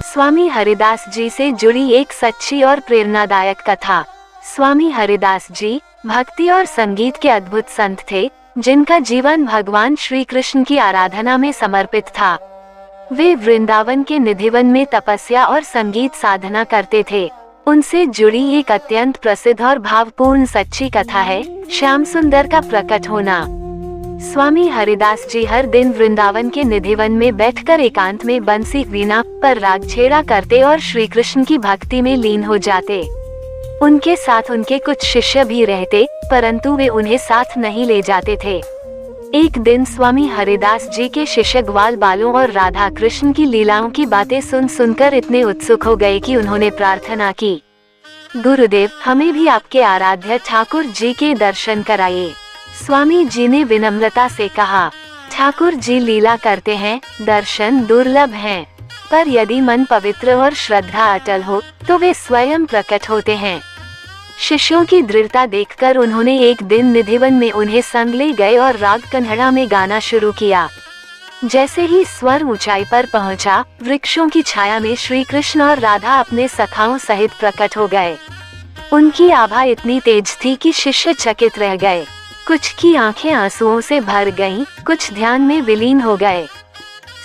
स्वामी हरिदास जी से जुड़ी एक सच्ची और प्रेरणादायक कथा। स्वामी हरिदास जी भक्ति और संगीत के अद्भुत संत थे, जिनका जीवन भगवान श्री कृष्ण की आराधना में समर्पित था। वे वृंदावन के निधिवन में तपस्या और संगीत साधना करते थे। उनसे जुड़ी एक अत्यंत प्रसिद्ध और भावपूर्ण सच्ची कथा है श्याम सुंदर का प्रकट होना। स्वामी हरिदास जी हर दिन वृंदावन के निधिवन में बैठकर एकांत में बंसी वीणा पर राग छेड़ा करते और श्री कृष्ण की भक्ति में लीन हो जाते। उनके साथ उनके कुछ शिष्य भी रहते, परंतु वे उन्हें साथ नहीं ले जाते थे। एक दिन स्वामी हरिदास जी के शिष्य ग्वाल बालों और राधा कृष्ण की लीलाओं की बातें सुनकर इतने उत्सुक हो गए कि उन्होंने प्रार्थना की, गुरुदेव, हमें भी आपके आराध्य ठाकुर जी के दर्शन कराइए। स्वामी जी ने विनम्रता से कहा, ठाकुर जी लीला करते हैं, दर्शन दुर्लभ हैं, पर यदि मन पवित्र और श्रद्धा अटल हो तो वे स्वयं प्रकट होते हैं। शिष्यों की दृढ़ता देखकर उन्होंने एक दिन निधिवन में उन्हें संग ले गए और राग कन्हड़ा में गाना शुरू किया। जैसे ही स्वर ऊंचाई पर पहुंचा, वृक्षों की छाया में श्री कृष्ण और राधा अपने सखाओं सहित प्रकट हो गए। उनकी आभा इतनी तेज थी कि शिष्य चकित रह गए। कुछ की आंखें आंसुओं से भर गईं, कुछ ध्यान में विलीन हो गए।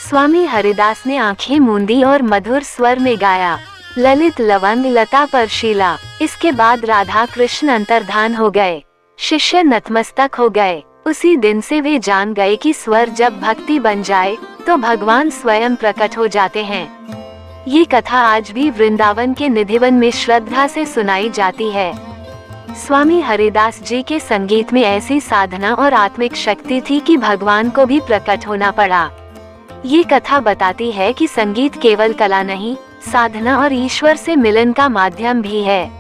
स्वामी हरिदास ने आंखें मूंदी और मधुर स्वर में गाया, ललित लवंग लता पर शीला। इसके बाद राधा कृष्ण अंतर्धान हो गए। शिष्य नतमस्तक हो गए। उसी दिन से वे जान गए कि स्वर जब भक्ति बन जाए तो भगवान स्वयं प्रकट हो जाते हैं। ये कथा आज भी वृंदावन के निधिवन में श्रद्धा से सुनाई जाती है। स्वामी हरिदास जी के संगीत में ऐसी साधना और आत्मिक शक्ति थी कि भगवान को भी प्रकट होना पड़ा। ये कथा बताती है कि संगीत केवल कला नहीं, साधना और ईश्वर से मिलन का माध्यम भी है।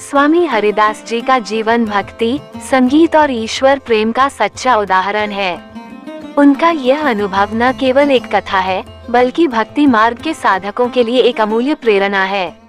स्वामी हरिदास जी का जीवन भक्ति, संगीत और ईश्वर प्रेम का सच्चा उदाहरण है। उनका यह अनुभव न केवल एक कथा है, बल्कि भक्ति मार्ग के साधकों के लिए एक अमूल्य प्रेरणा है।